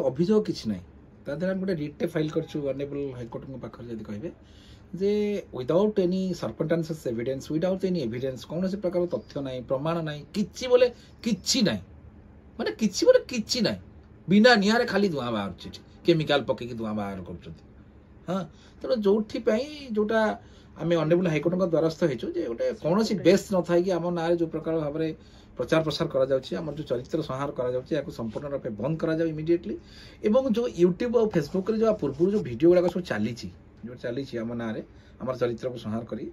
अभियोग किसी ना तादे हम गोटे रिट फाइल कर ऑनरेबल हाईकोर्ट पाखे जब कहे जे without any circumstances evidence without any evidence कौन से प्रकार तथ्य ना प्रमाण ना किसी बोले किसी ना माने किसी बोले किसी ना बिना निआरे खाली धुआं बाहर केमिकल पकई धुआं बाहर कर हाँ तेणु जो जोटा आम ऑनरेबल हाईकोर्ट द्वारस्थ होइछु जे गोटे कौन बेस न था कि आम ना जो प्रकार भाव में प्रचार प्रसार करा जाउछि हमर जो चरित्र संहार करा जाउछि याको संपूर्ण रूप बंद करा जाउ इमिडिएटली एवं जो यूट्यूब और फेसबुक रे जो पूर्व जो वीडियो गुडा सब चली आम ना आम चरित्र को संहार करी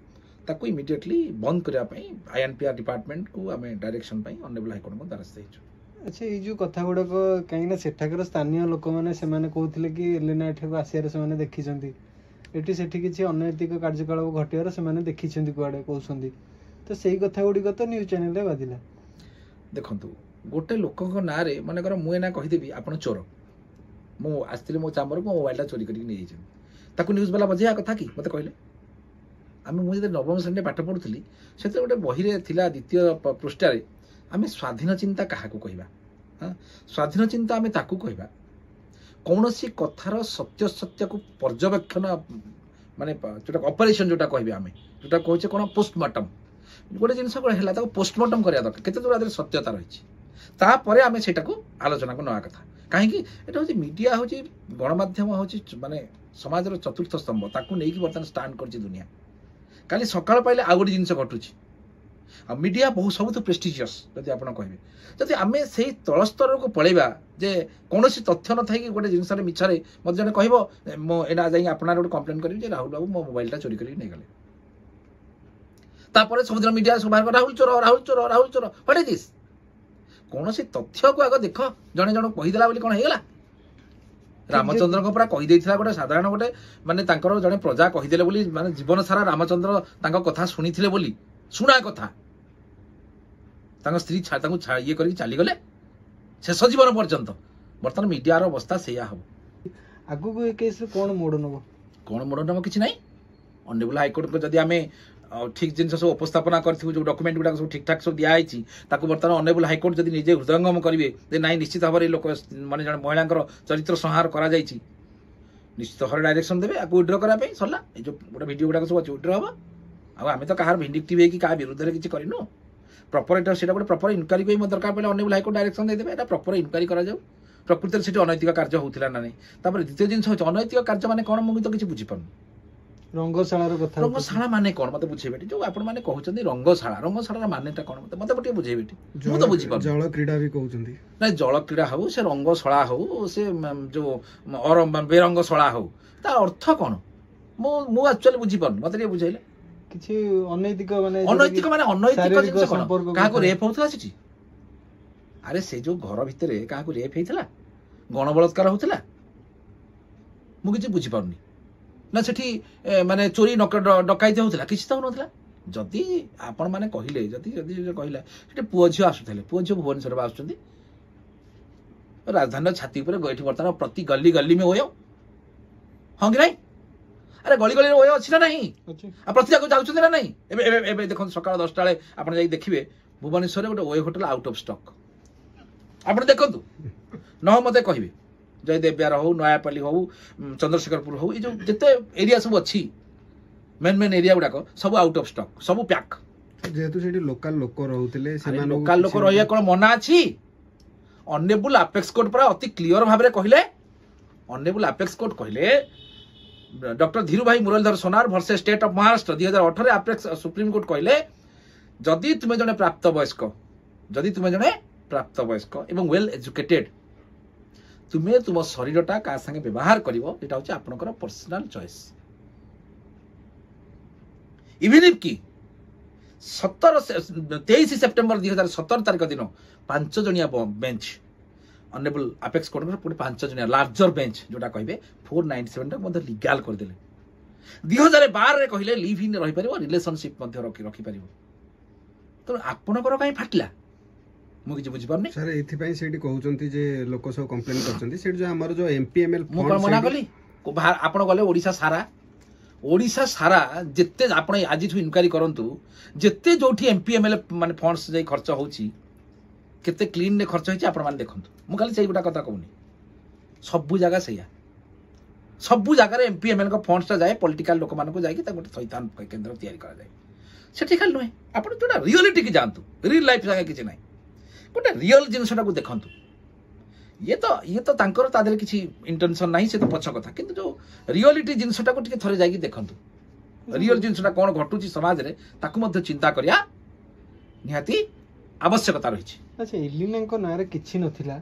ताकू इमिडिएटली बंद करने आईएनपीआर डिपार्टमेंट को आम डायरेक्शन ऑनरेबल हाईकोर्ट द्वारस्थ होइछु। अच्छा ये जो कथा गुड़ाक कहीं सेठाकर स्थानीय लोक मैंने कहते कि एलिना एठाक आसियार से देखी एटी सेठी किसी अनैतिक कार्यकलाप घटियार से देखी कुआड़े कहते तो सही कथा गुड़िक तो न्यूज चैनल बाधिला देखु गोटे लोक ना मनकर मुझे ना कहीदेवी आप चोर मु आसती मो चामर मो मोबाइल चोरी कर न्यूज वाला बजेया कथा कि मत कहले आम मुझे नवम श्रेणी पाठ पढ़ुली से गोटे बही द्वितीय पृष्ठार आम स्वाधीन चिंता क्या कहवा हाँ स्वाधीन चिंता आम ताकू कहवा कौन सी कथार सत्य सत्य को पर्यवेक्षण माने जोटा ऑपरेशन जोटा कहबे आम जोटा कहचे कौन पोस्टमार्टम गोटे जिन है पोस्टमार्टम करा दरकार केते दूर सत्यता रही तापर आम से आलोचना को नवा कथा कहीं हूँ मीडिया हूँ गणमाध्यम हूँ माने समाजर चतुर्थ स्तंभ ताकू नहीं बर्तमान स्टांड कर दुनिया काली सकाळ पाइले आ गोटे जिनस घटुची आ मीडिया बहुत सब प्रेस्टिजियस जदि आप कहे जदि आम से तल स्तर को पलैबा जे कौन तथ्य न थी गोटे जिनस मिछरे मत जन कह मोना जा अपना गोटे कम्प्लेन करी राहुल बाबू मो मोबाइलटा चोरी कर नहीं गले तापर समुद्र मीडिया सब बाहर राहुल चोर राहुल चोर राहुल चोर व्हाट इज दिस कौन तथ्य को आग देख जड़े जन कहीदेला कौन होगा रामचंद्र को पूरा कहीदे गोटे साधारण गोटे माने जड़े प्रजा कहीदेले बोली माने जीवन सारा रामचंद्र कथा शुणी शुणा कथा स्त्री ये कर चलीगले शेष जीवन पर्यंत बर्तमान मीडियार अवस्था से हम आगु ये केस कौन मोड़ नब कौन मोड़ नब कि ऑनरेबल हाईकोर्ट को जदि आम ठीक जिन सब उपस्थापना करूँ जो डॉक्यूमेंट गुड़ा सब ठीक ठाक सब दिखाई बर्तमान ऑनरेबल हाईकोर्ट जब निजे हृदयंगम करेंगे ना निश्चित भाव में लोक माने जन महिला चरित्र संहार करा निश्चित भाव डायरेक्शन देवे आपको विड्र करने सरला जो गोटे भिडियो गुड़ा सब अच्छे विड्र हम आम तो कहार भिंडिक्टिव होगी क्या विरुद्ध में किसी करनु प्रपर से गोटे प्रपर इनक्वारी को दरकार पड़े ऑनरेबल हाईकोर्ट डायरेक्शन देदेवे प्रपर इनक्वारी करा प्रकृति से अनैतिक कार्य होता ना नहीं द्वितीय जिन अनैतिक कार्य माने कौन मुझे तो किसी बुझीपार रंगशाला कथा रंगशाला माने कौन मत बुझेबे जो आपण माने कहउछन्ती रंगशाला मानेटा कौन मत बटे बुझेबे मु तो बुझी पार जल क्रीड़ा भी कहउछन्ती ना जल क्रीड़ा हो से रंगशाला हो से जो और बेरंगशाला हो तार अर्थ कौन मु एक्चुअली बुझी पार मत रे बुझाइले किछि अनैतिक माने अनैतिक जिंस कोन काहा को रेप होतला सिटी अरे से जो घर भितरे काहा को रेप हेतला गण बलात्कार होतला मु किछि बुझी पारनी ना सेठी माने चोरी डकायती होता किसी तो होता जदि आपण मैंने कहले जदि जदि कहला से पुओ झील आसुले पुओ झील भुवनेश्वर आसुच्च राजधानी छाती पर गई बर्तमान प्रति गली गली में ओयो हाँ कि नहीं अरे गली गली ओयो अच्छी ना नहीं प्रति जाक जाऊँ ना नहीं एवं देखो सकाल 10टा बेले आप देखिए भुवनेश्वर गोटे OYO hotel out of stock आप देखु न मत कहे जयदेव बिहार हो नयापल्ली हो चंद्रशेखरपुर हो ये जो जिते एरिया सब अच्छी मेन एरिया गुड़ाक सब आउट ऑफ स्टॉक सब पैक जेहेतु सेठी लोकल लोक रहउतिले से लोकल लोक रहिया कोन मना अछि ऑनरेबल अपेक्स कोर्ट पर अति क्लियर भाव में कहले ऑनरेबल अपेक्स कोर्ट कहले doctor Dhiru Bhai Muralidhar Sonar versus state of Maharashtra 2018 apex supreme court कहले जदि तुमे जने प्राप्त वयस्क एवं वेल एजुकेटेड तुम्हें तुम शरीरटा क्या संगे व्यवहार करिवो एटा होची आपनकर पर्सनल चॉइस इवन इफ कि 23 सेप्टेम्बर 2017 तारिख दिन 5 जणिया बेंच ऑनरेबल अपेक्स कोर्ट पुणी 5 जणिया लार्जर बेंच जोटा कहिबे 497 मध्ये लीगल कर देले 2012 रे कहिले लिव इन रहि परिबो रिलेशनशिप मध्ये रखि परिबो तो आपनकर काई फाटला मु किछि बुझि पारनी सर एथि सेठी कहउचंती जे लोक सब कंप्लेन करचंती सेठी जो हमर जो एमपीएमएल मु कोन मना कली आपण गले ओडिशा सारा जिते आपण आज इनक्वारी करंतु जिते जोठी एमपीएमएल माने फंड्स जे खर्च होची केते क्लीन ने खर्च होची आपण माने देखंतु मु खाली सेही गुटा कथा कहूनी सबु जगह सैया सबु जगह एमपी एमएलए फंड्सटा जाए पॉलिटिकल लोक मान को जाकि गोटे शैतान केन्द्र तैयारी करा जाए सेठी खाली नुहे आपण जोटा रियलिटी की जानतु रियल लाइफ संगे किछि नाही गोटे रियल जिनसटा को देखंतु ये तो तांकर तादेले किछि इंटेंशन नाही से तो पछ कथा किंतु जो रियलिटी जिनसटा को टिके थरे जाकि देखंतु रियल जिनसटा कोन घटुची समाज रे ताकु मध्ये चिंता करिया निहाती आवश्यकता रही। अच्छा इलिना नारे किछि नथिला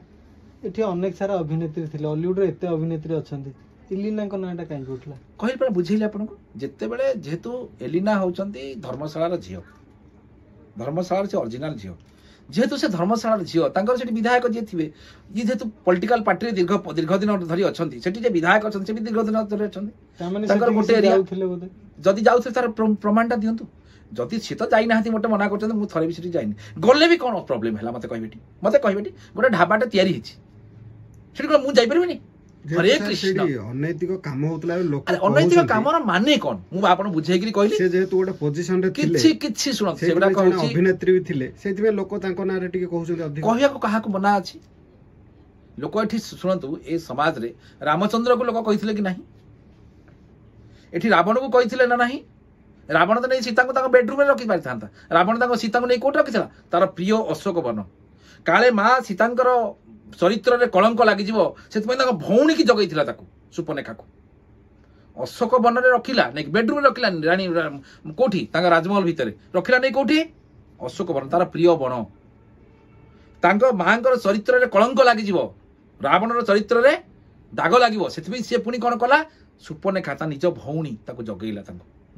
एठी अनेक सारा अभिनेत्री थिले हॉलीवुड रे एते अभिनेत्री अछंती इलिना नाटा कहीं उठला कहल पर बुझेली आपन को जेते बेले जेहेतु एलिना होचंती धर्मशाला झियो धर्मशाला से ओरिजिनल झियो जेहेतु से धर्मशाला झियो तांकर सेठी विधायक जे थिबे ये जेहेतु पॉलिटिकल पार्टी रे दीर्घ दिन धरी अछंती सेठी जे विधायक अछंती से भी दीर्घ दिन धरी अछंती तांकर गोटे एरिया थिले बोधे जदी जाउथे तार प्रमाणटा दियंतु जदि सी तो जाई नाहती मोटे मना करछन मु थरे भी सेठी जाइनी गले भी कोन प्रॉब्लम हैला मते कहबेटी गोटे ढाबाटे तयारी हिची सेठी को मु जाई परबिनी हरे कृष्ण अनैतिक काम होतला लोक अनैतिक कामर माने कोन मु आपन बुझाई करी कहली से जेतु गोटे पोजीशन रे थिले किछि सुन सेगुडा कहूची अभिनेत्री भी थिले सेतिमे लोक तांको नारे टिके कहउछन अधिक कहया को कहा को मना अछि लोक एठी सुनंतु ए समाज रे रामचंद्र को लोक कहिथिले कि नाही एठी रावण को कहिथिले ना नाही रावण तो नहीं सीता को बेडरूम में रखी पारि था रावण सीता को नहीं कोट रखी तार प्रिय अशोक वन काले माँ सीतांकर चरित्र रे कलंक लगी से भौणी की जगई सुपर्णरेखा को अशोक वन रे रखिला नहीं बेडरूम में रखिला रानी कोठी राजमहल भितर रखिला नहीं कोठी अशोक वन तार प्रिय वन माँ चरित्र रे कलंक लगी रावण चरित्र रे दाग लगे से सी पुणी कौन कला सुपर्णरेखा निज भौणी जगेला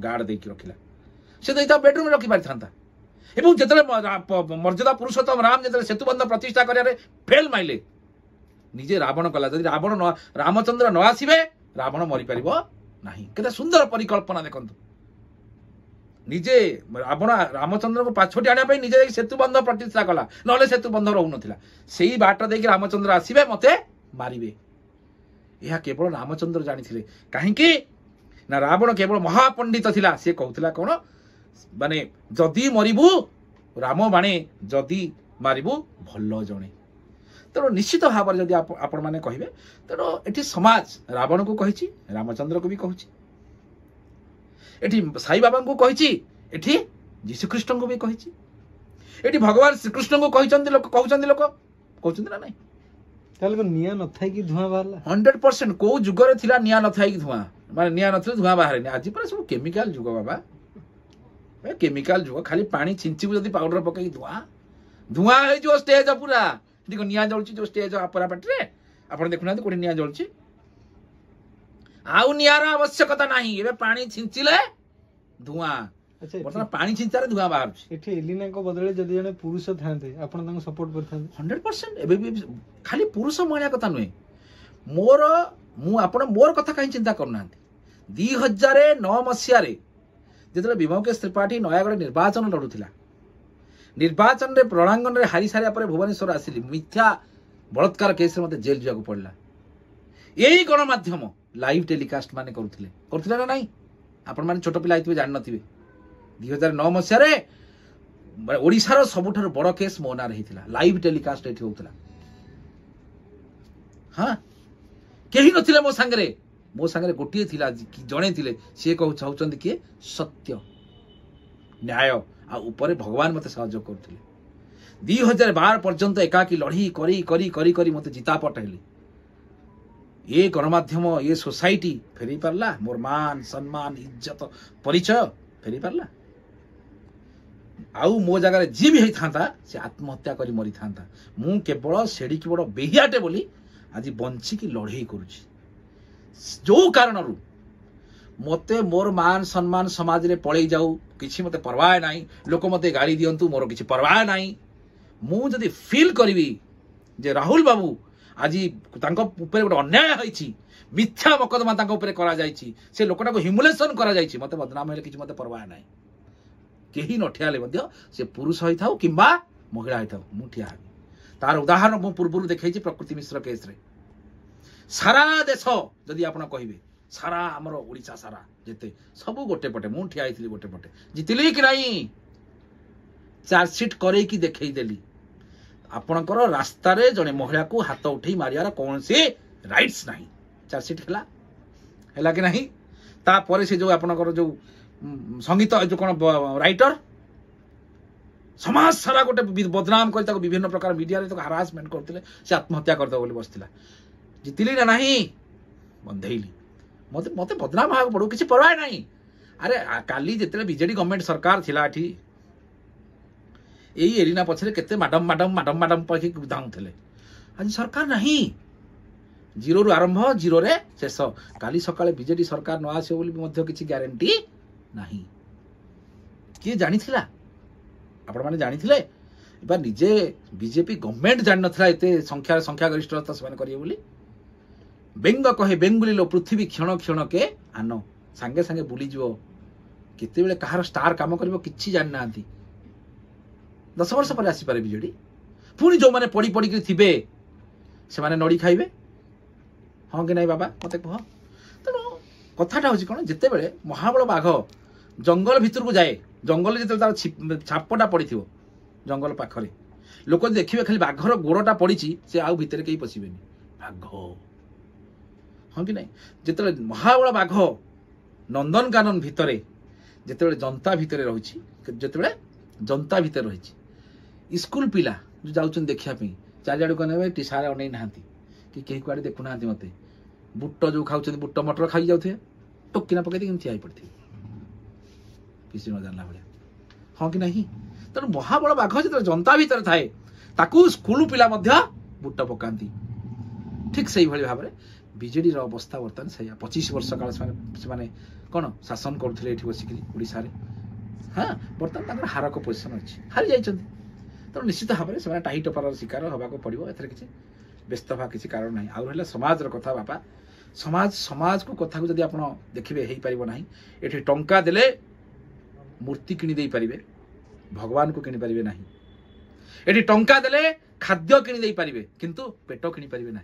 गार्ड देकी रखिला से तो बेडरूम में रखी पारि था एवं जिते मर्यादा पुरुषोत्तम राम जिते सेतुबंध प्रतिष्ठा करिया फेल माइले निजे रावण कला जदि रावण रामचंद्र न आसीबे रावण मरी परिबो नाही केते सुंदर परिकल्पना देखंतु निजे रावण रामचंद्र को पाछोटी आनिया पई निजे सेतुबंध प्रतिष्ठा कला नले सेतुबंध रहउ नथिला सेही बाट देकी रामचंद्र आसीबे मते मारिबे यह केवल रामचंद्र जानिथिले काहे कि ना रावण केवल महापंडित थिला से कहउथिला कोन माने जदी मरिबू राम बाणे जदी मारिबू भल्ल जणे तेणु निश्चित भाव जदि आपण माने कहिबे तेणु एठी समाज रावण को कहिछि रामचंद्र को भी कहिछि एठी साई बाबा को कहिछि एठी यीशु कृष्ण को भी कहिछि एठी भगवान श्री कृष्ण को कहिचंदी लोक कहउचंदी ना नहीं ताले को निया न थाई कि धुआं बाहरला 100% को जुगरे थिला निया न थाई कि धुआं माने निया नथिले धुआं बाहरे आज पर सब केमिकल जुग बाबा ए केमिकल जुग खाली पानी छिंचिबु जदी पाउडर पकई धुआं है जो स्टेज पूरा देखो निया जळची जो स्टेज अपरा पटरे आपण देखुना कोठी निया जळची आउ नियार आवश्यकता नाही एबे पानी छिंचिले धुआं अच्छा वर्तमान पानी छिंचारे धुआं बाहर एठी एलिना को बदले जदी जने पुरुष थांते आपण तांको सपोर्ट करथांते 100% एबे भी खाली पुरुष महिला कथा नुहे मोर मु आपण मोर कथा काई चिंता करनांती 2009 मसिया रे जेतले विमोकेश त्रिपाठी नयागढ़ निर्वाचन लड़ुथिला निर्वाचन रे प्रणांगन रे हारी सारिया पर भुवनेश्वर आसिली मिथ्या बलात्कार केस रे मते जेल जाको पड़ला एही गणमाध्यम लाइव टेलीकास्ट माने करुथिले ना नहीं आपण माने छोट पिला आइतबे जान नथिबे 2009 मसिया रे ओडिसा सबुठार बड़ केस मो ना रहिथिला लाइव टेलीकास्ट एठी होउथिला हां केही नथिले मो संगे गोटे थिला जणे थिले से कहू चाहउचंदी कि सत्य न्याय आ ऊपर भगवान मते सहयोग करथिले 2012 पर्यंत एकाकी लड़ी करी करी करी करी मते जिता पटेले ये गणमाध्यम ये सोसाइटी फेरी पारला मोर मान सम्मान इज्जत परिचय फेरी पारला आउ मो जगह जी भी होता से आत्महत्या करी मरी था मु केवल सेड़ी की बड़ बेहियाटे बोली आज बंचिकी लड़े करुची जो कारण मते मोर मान सम्मान समाज रे पड़े जाऊ किसी मते परवाह नहीं लोक मते गाली दियंतु मोर किसी परवाह नहीं मु जदि फील करी जे राहुल बाबू आज तांको ऊपर गोटे अन्याय होईची मिथ्या मकदमा तांको ऊपर करा जाईची से लोकटा को ह्यूमिलेशन करा जाईची मते बदनाम हेले किसी मते परवाह नहीं केही न ठियाले मध्य से पुरुष होई थाउ किंबा महिला होई थाउ मु ठिया तार उदाहरण मु पूर्वरु देखैची प्रकृति मिश्र केस रे सारा देश जदि आपण कहिबे सारा हमर ओडिसा सारा जेते सब गोटे पटे मु ठिया आइथिली गोटे पटे जितिली कि नहीं चार्जशीट करे कि देखै देली आपणकर रास्ता रे जने महिला को हाथ उठै मारियार कौन से राइट्स नहीं चार्जसीट है कि नहीं तापर से जो आपनकर जो संगीत जो कौन राइटर समाज सारा गोटे बदनाम कर विभिन्न प्रकार मीडिया हारासमेंट करते से आत्महत्या करदे बोली बसला जितली ना नहीं बंधेली मत मत बदनाम हाँ पड़ू किसी परवाह नहीं अरे काली जिते बीजेडी गवर्नमेंट सरकार थिला एठी यही एरिना पछरे केते मैडम मैडम मैडम मैडम पखी धाऊले आज सरकार नहीं जीरो रु आरंभ जीरो रे शेष काली सकाळे बीजेडी सरकार न आसे बोली मध्य किछि ग्यारंटी नहीं किए जानी थिला आपण माने जानी थिले एबा निजे बीजेपी गवर्नमेंट जान नथला एते संख्या गरिष्ठता समान करिए बोली बेंग कहे बेंगुली लो पृथ्वी क्षण क्षण के आन सांगे सांगे बुली जीवो केते बेले कहार स्टार काम करिवो किछि जान नांती 10 वर्ष पर आसी पारे बीजेडी पुनी जो माने पड़ी पड़ी के थिबे से माने नड़ी खाइबे हाँ कि नहीं बाबा मत कह तेणु कथाटा हूँ कौन जिते बड़े महाबल बाघ जंगल भितर को जाए जंगल जिते तार छापटा पड़ी जंगल पाखरे लोक देखिए खाली बाघर गोड़टा पड़ी से आउ भितर कहीं पशिबेनी बाघ हाँ कि नहीं जिते महाबल बाघ नंदनकानन भितर जिते जनता भितर रही जिते जनता भितर रही स्कूल पिला जो जाऊँ देखापी चारिआड़ कने टी सारे अनै ना कि कहीं कुआड़े देखु ना मत बुट जो खाऊँ बुट मटर खाई जाऊे टोकिना पकई ठिया पड़े किसी न जानला भाया हाँ कि नहीं तेणु महाबल बाघ जो जनता भितर थाए ताकू स्कूल पिला बुट पकाती ठीक से भाव में बीजेडी अवस्था बर्तमान से 25 वर्ष काल से कौन शासन करुले बसिक ओडिशा हाँ बर्तमान हार को पोजिशन अच्छी हारी जाइए तेणु निश्चित भाव में से टाही टपार शिकार होगा पड़ो ए किसी व्यस्त हवा किसी कारण ना आउ रहा समाज कथा बापा समाज को कथा को जब आप देखिए हो पार ना ये टंका देले मूर्ति किणी दे पारे भगवान को किणी पारे ना ये टंका देले खाद्य किणी दे पारे किंतु पेट किणी पारे ना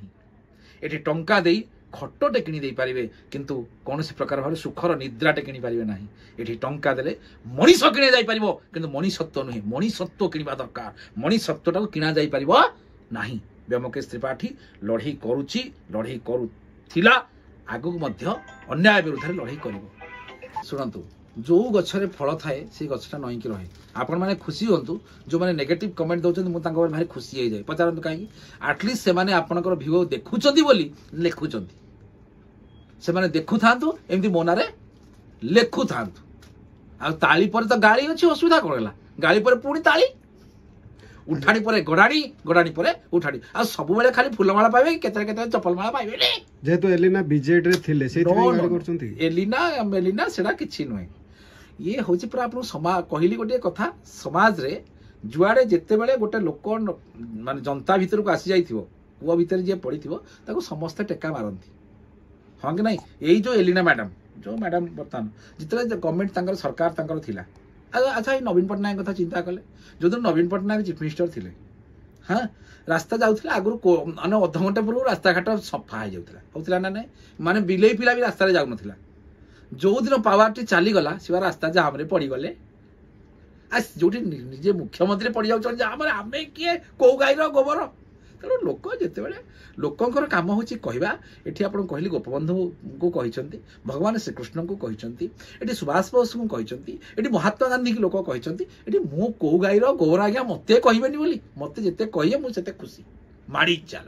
ये टंका दे खटटे किणी दे पारे किंतु कौन प्रकार भाव सुखर निद्राटे किणी पारे ना ये टंका देले मनीष किणी जाई पारिबो किंतु मनीषत्व नुहे मनीषत्व किणवा दरकार मनीषत्वटा किणा जाई पारिबो नाही व्योमकेश त्रिपाठी लड़ाई करुची लड़ाई करुथिला आगु मध्य अन्याय विरुद्ध लड़ाई करिवो सुनंतु जो गछरे फल थाए से गछटा नईकी रहे आपण माने खुशी होंतु जो माने नेगेटिव कमेंट दउछन मु तांको भारी खुशी हो जाए पचारंतु काई एटलीस्ट से माने आपनकर भिडियो देखुचंदी बोली लेखुचंदी से माने देखु थांतु एमती मोनारे लेखु थांतु आ ताली पर तो गाली अछि असुविधा कोला गाली पर पुणी ताली उठाणी पर गड़ाणी गड़ाणी पर उठाणी आ सब बेले खाली फुलमाला पाइबे केते केते चप्पल माला पाइबे ने जेतो एलिना बीजेडी रे थिले सेति गाली करचंती एलिना मेलिना सेडा किछि नय ये होछि पर आपन समाज कहली गोटे कथा समाज रे जुआडे जेते बेले गोटे लोक माने जनता भीतर को आसी जाइथिबो कुआ भीतर जे पड़िथिबो ताको समस्त टेका मारंती हाँ कि नहीं यही जो एलिना मैडम जो मैडम बर्तमान जिते गवर्नमेंट तांकर सरकार तांकर थिला अच्छा ये नवीन पट्टनायक कथा चिंता कले जो दिन नवीन पट्टनायक चीफ मिनिस्टर थिले हाँ रास्ता जाऊला आगु माने अध घंटा पूर्व रास्ता घाट सफा हो जाऊला होता ना ना माने बिलेई पिला भी रास्ता जाऊ नथिला जो दिन पावर टी चली गला से रास्ता जाम रे पड़ी गले आ जो निजे मुख्यमंत्री पड़ी जाउछन जाम रे आमे किए को गाईर गोबर तेणु लोक जिते बड़े लोकंर काम हूँ कहवा ये आप कहली गोपबंधु को कहते भगवान श्रीकृष्ण को कहते ये सुभाष बोस को कहते ये महात्मा गांधी की लोक कहते ये मो कौ गाईर गोबर आज्ञा मत कहबेनि बोली मत जिते कहे मुझे खुशी माड़ी चाल